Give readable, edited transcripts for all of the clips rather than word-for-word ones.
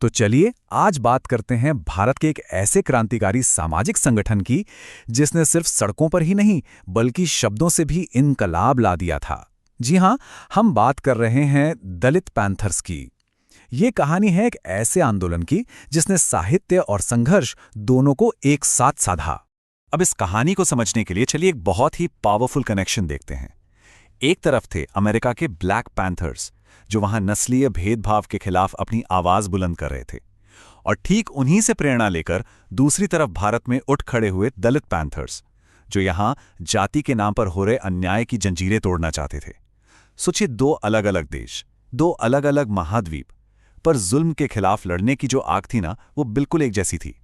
तो चलिए आज बात करते हैं भारत के एक ऐसे क्रांतिकारी सामाजिक संगठन की जिसने सिर्फ सड़कों पर ही नहीं बल्कि शब्दों से भी इनकलाब ला दिया था। जी हाँ, हम बात कर रहे हैं दलित पैंथर्स की। ये कहानी है एक ऐसे आंदोलन की जिसने साहित्य और संघर्ष दोनों को एक साथ साधा। अब इस कहानी को समझने के लिए चलिए एक बहुत ही पावरफुल कनेक्शन देखते हैं। एक तरफ थे अमेरिका के ब्लैक पैंथर्स जो वहां नस्लीय भेदभाव के खिलाफ अपनी आवाज बुलंद कर रहे थे, और ठीक उन्हीं से प्रेरणा लेकर दूसरी तरफ भारत में उठ खड़े हुए दलित पैंथर्स जो यहां जाति के नाम पर हो रहे अन्याय की जंजीरें तोड़ना चाहते थे। सोचिए, दो अलग अलग देश, दो अलग अलग महाद्वीप, पर जुल्म के खिलाफ लड़ने की जो आग थी ना, वो बिल्कुल एक जैसी थी।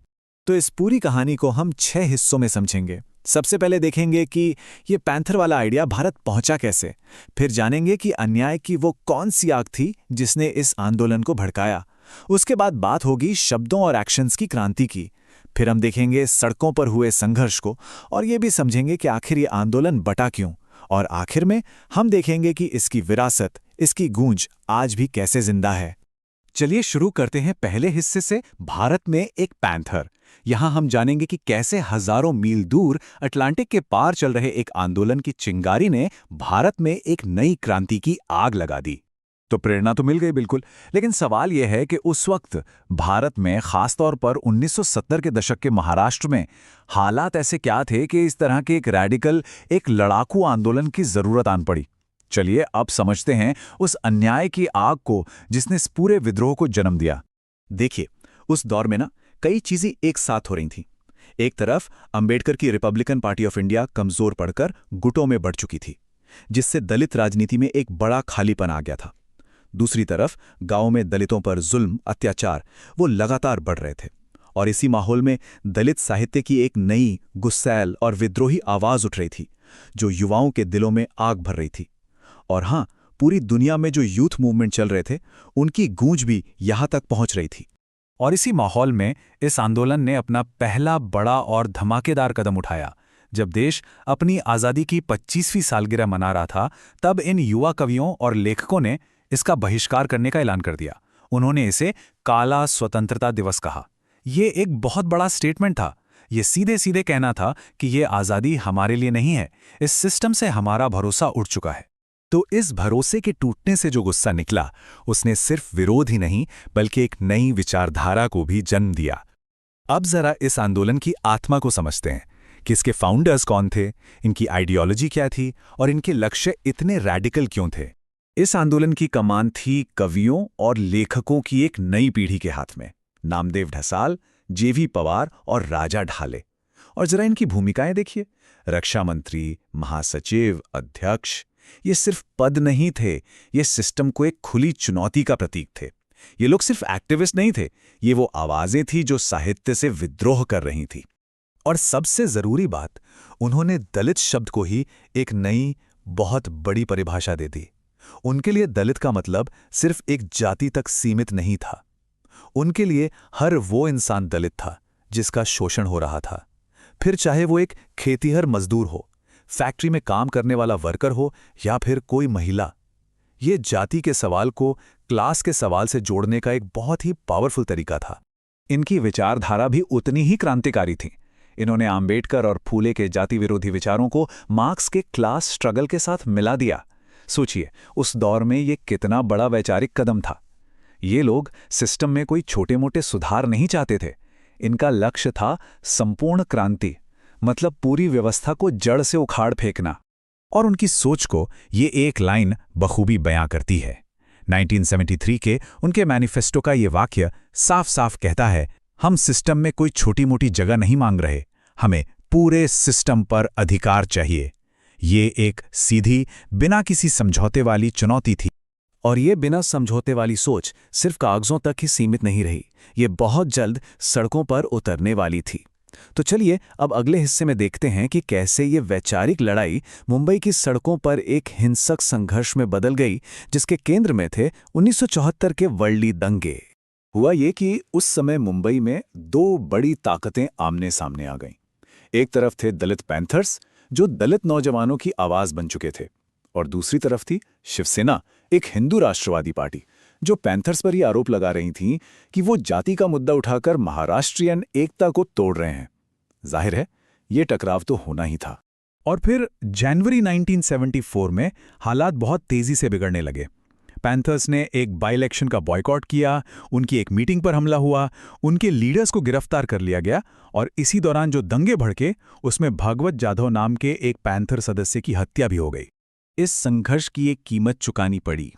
तो इस पूरी कहानी को हम 6 हिस्सों में समझेंगे। सबसे पहले देखेंगे कि ये पैंथर वाला आइडिया भारत पहुंचा कैसे। फिर जानेंगे कि अन्याय की वो कौन सी आग थी जिसने इस आंदोलन को भड़काया। उसके बाद बात होगी शब्दों और एक्शंस की क्रांति की। फिर हम देखेंगे सड़कों पर हुए संघर्ष को, और ये भी समझेंगे कि आखिर ये आंदोलन बटा क्यों। और आखिर में हम देखेंगे कि इसकी विरासत, इसकी गूंज आज भी कैसे जिंदा है। चलिए शुरू करते हैं पहले हिस्से से, भारत में एक पैंथर। यहां हम जानेंगे कि कैसे हजारों मील दूर अटलांटिक के पार चल रहे एक आंदोलन की चिंगारी ने भारत में एक नई क्रांति की आग लगा दी। तो प्रेरणा तो मिल गई बिल्कुल, लेकिन सवाल यह है कि उस वक्त भारत में, खासतौर पर 1970 के दशक के महाराष्ट्र में, हालात ऐसे क्या थे कि इस तरह के एक रैडिकल, एक लड़ाकू आंदोलन की जरूरत आन पड़ी। चलिए अब समझते हैं उस अन्याय की आग को जिसने इस पूरे विद्रोह को जन्म दिया। देखिए, उस दौर में ना कई चीजें एक साथ हो रही थीं। एक तरफ अंबेडकर की रिपब्लिकन पार्टी ऑफ इंडिया कमजोर पड़कर गुटों में बढ़ चुकी थी, जिससे दलित राजनीति में एक बड़ा खालीपन आ गया था। दूसरी तरफ गांवों में दलितों पर जुल्म, अत्याचार वो लगातार बढ़ रहे थे, और इसी माहौल में दलित साहित्य की एक नई, गुस्सैल और विद्रोही आवाज उठ रही थी, जो युवाओं के दिलों में आग भर रही थी। और हां, पूरी दुनिया में जो यूथ मूवमेंट चल रहे थे, उनकी गूंज भी यहां तक पहुंच रही थी। और इसी माहौल में इस आंदोलन ने अपना पहला बड़ा और धमाकेदार कदम उठाया। जब देश अपनी आज़ादी की 25वीं सालगिरह मना रहा था, तब इन युवा कवियों और लेखकों ने इसका बहिष्कार करने का ऐलान कर दिया। उन्होंने इसे काला स्वतंत्रता दिवस कहा। ये एक बहुत बड़ा स्टेटमेंट था। ये सीधे सीधे कहना था कि ये आज़ादी हमारे लिए नहीं है, इस सिस्टम से हमारा भरोसा उठ चुका है। तो इस भरोसे के टूटने से जो गुस्सा निकला, उसने सिर्फ विरोध ही नहीं बल्कि एक नई विचारधारा को भी जन्म दिया। अब जरा इस आंदोलन की आत्मा को समझते हैं कि इसके फाउंडर्स कौन थे, इनकी आइडियोलॉजी क्या थी और इनके लक्ष्य इतने रैडिकल क्यों थे। इस आंदोलन की कमान थी कवियों और लेखकों की एक नई पीढ़ी के हाथ में। नामदेव ढसाल, जेवी पवार और राजा ढाले। और जरा इनकी भूमिकाएं देखिए। रक्षा मंत्री, महासचिव, अध्यक्ष, ये सिर्फ पद नहीं थे, ये सिस्टम को एक खुली चुनौती का प्रतीक थे। ये लोग सिर्फ एक्टिविस्ट नहीं थे, ये वो आवाजें थी जो साहित्य से विद्रोह कर रही थी। और सबसे जरूरी बात, उन्होंने दलित शब्द को ही एक नई, बहुत बड़ी परिभाषा दे दी। उनके लिए दलित का मतलब सिर्फ एक जाति तक सीमित नहीं था। उनके लिए हर वो इंसान दलित था जिसका शोषण हो रहा था, फिर चाहे वो एक खेतीहर मजदूर हो, फैक्ट्री में काम करने वाला वर्कर हो, या फिर कोई महिला। ये जाति के सवाल को क्लास के सवाल से जोड़ने का एक बहुत ही पावरफुल तरीका था। इनकी विचारधारा भी उतनी ही क्रांतिकारी थी। इन्होंने आम्बेडकर और फूले के जाति विरोधी विचारों को मार्क्स के क्लास स्ट्रगल के साथ मिला दिया। सोचिए, उस दौर में ये कितना बड़ा वैचारिक कदम था। ये लोग सिस्टम में कोई छोटे मोटे सुधार नहीं चाहते थे। इनका लक्ष्य था संपूर्ण क्रांति, मतलब पूरी व्यवस्था को जड़ से उखाड़ फेंकना। और उनकी सोच को ये एक लाइन बखूबी बयां करती है। 1973 के उनके मैनिफेस्टो का ये वाक्य साफ साफ कहता है, हम सिस्टम में कोई छोटी मोटी जगह नहीं मांग रहे, हमें पूरे सिस्टम पर अधिकार चाहिए। ये एक सीधी, बिना किसी समझौते वाली चुनौती थी। और ये बिना समझौते वाली सोच सिर्फ कागजों तक ही सीमित नहीं रही, ये बहुत जल्द सड़कों पर उतरने वाली थी। तो चलिए अब अगले हिस्से में देखते हैं कि कैसे ये वैचारिक लड़ाई मुंबई की सड़कों पर एक हिंसक संघर्ष में बदल गई, जिसके केंद्र में थे 1974 के वर्ली दंगे। हुआ ये कि उस समय मुंबई में दो बड़ी ताकतें आमने सामने आ गईं। एक तरफ थे दलित पैंथर्स, जो दलित नौजवानों की आवाज बन चुके थे, और दूसरी तरफ थी शिवसेना, एक हिंदू राष्ट्रवादी पार्टी जो पैंथर्स पर ये आरोप लगा रही थीं कि वो जाति का मुद्दा उठाकर महाराष्ट्रियन एकता को तोड़ रहे हैं। जाहिर है, ये टकराव तो होना ही था। और फिर जनवरी 1974 में हालात बहुत तेजी से बिगड़ने लगे। पैंथर्स ने एक बाई इलेक्शन का बॉयकॉट किया, उनकी एक मीटिंग पर हमला हुआ, उनके लीडर्स को गिरफ्तार कर लिया गया और इसी दौरान जो दंगे भड़के उसमें भागवत जाधव नाम के एक पैंथर सदस्य की हत्या भी हो गई। इस संघर्ष की एक कीमत चुकानी पड़ी।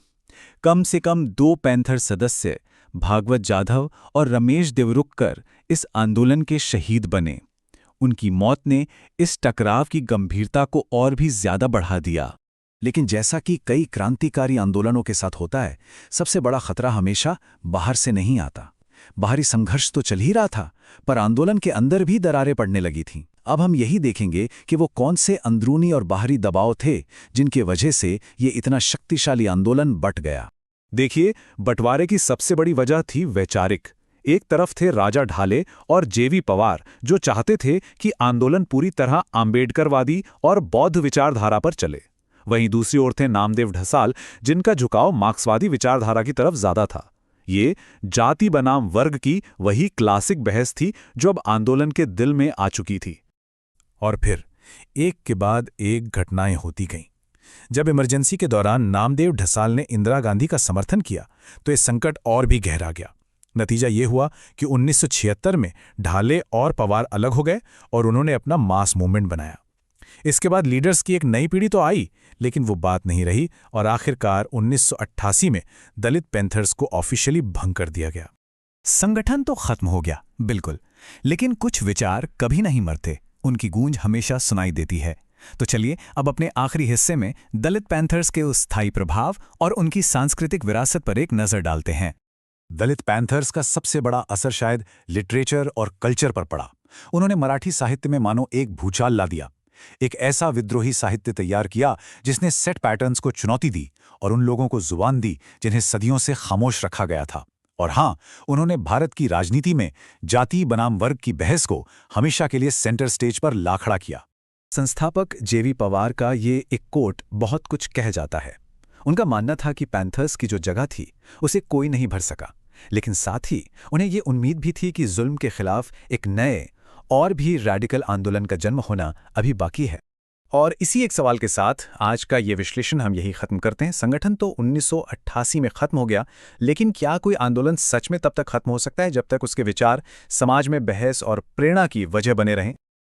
कम से कम 2 पैंथर सदस्य, भागवत जाधव और रमेश देवरुखकर, इस आंदोलन के शहीद बने। उनकी मौत ने इस टकराव की गंभीरता को और भी ज्यादा बढ़ा दिया। लेकिन जैसा कि कई क्रांतिकारी आंदोलनों के साथ होता है, सबसे बड़ा खतरा हमेशा बाहर से नहीं आता। बाहरी संघर्ष तो चल ही रहा था, पर आंदोलन के अंदर भी दरारें पड़ने लगी थीं। अब हम यही देखेंगे कि वो कौन से अंदरूनी और बाहरी दबाव थे जिनके वजह से ये इतना शक्तिशाली आंदोलन बट गया। देखिए, बंटवारे की सबसे बड़ी वजह थी वैचारिक। एक तरफ थे राजा ढाले और जेवी पवार, जो चाहते थे कि आंदोलन पूरी तरह आंबेडकरवादी और बौद्ध विचारधारा पर चले। वहीं दूसरी ओर थे नामदेव ढसाल, जिनका झुकाव मार्क्सवादी विचारधारा की तरफ ज्यादा था। ये जाति बनाम वर्ग की वही क्लासिक बहस थी जो अब आंदोलन के दिल में आ चुकी थी। और फिर एक के बाद एक घटनाएं होती गईं। जब इमरजेंसी के दौरान नामदेव ढसाल ने इंदिरा गांधी का समर्थन किया तो ये संकट और भी गहरा गया। नतीजा ये हुआ कि 1976 में ढाले और पवार अलग हो गए और उन्होंने अपना मास मूवमेंट बनाया। इसके बाद लीडर्स की एक नई पीढ़ी तो आई, लेकिन वो बात नहीं रही और आखिरकार 1988 में दलित पैंथर्स को ऑफिशियली भंग कर दिया गया। संगठन तो खत्म हो गया, बिल्कुल, लेकिन कुछ विचार कभी नहीं मरते, उनकी गूंज हमेशा सुनाई देती है। तो चलिए अब अपने आखिरी हिस्से में दलित पैंथर्स के उस स्थायी प्रभाव और उनकी सांस्कृतिक विरासत पर एक नजर डालते हैं। दलित पैंथर्स का सबसे बड़ा असर शायद लिटरेचर और कल्चर पर पड़ा। उन्होंने मराठी साहित्य में मानो एक भूचाल ला दिया। एक ऐसा विद्रोही साहित्य तैयार किया जिसने सेट पैटर्न्स को चुनौती दी और उन लोगों को जुबान दी जिन्हें सदियों से खामोश रखा गया था। और हाँ, उन्होंने भारत की राजनीति में जाति बनाम वर्ग की बहस को हमेशा के लिए सेंटर स्टेज पर ला खड़ा किया। संस्थापक जेवी पवार का ये एक कोट बहुत कुछ कह जाता है। उनका मानना था कि पैंथर्स की जो जगह थी उसे कोई नहीं भर सका, लेकिन साथ ही उन्हें ये उम्मीद भी थी कि जुल्म के खिलाफ एक नए और भी रैडिकल आंदोलन का जन्म होना अभी बाकी है। और इसी एक सवाल के साथ आज का ये विश्लेषण हम यही खत्म करते हैं। संगठन तो 1988 में खत्म हो गया, लेकिन क्या कोई आंदोलन सच में तब तक खत्म हो सकता है जब तक उसके विचार समाज में बहस और प्रेरणा की वजह बने रहें?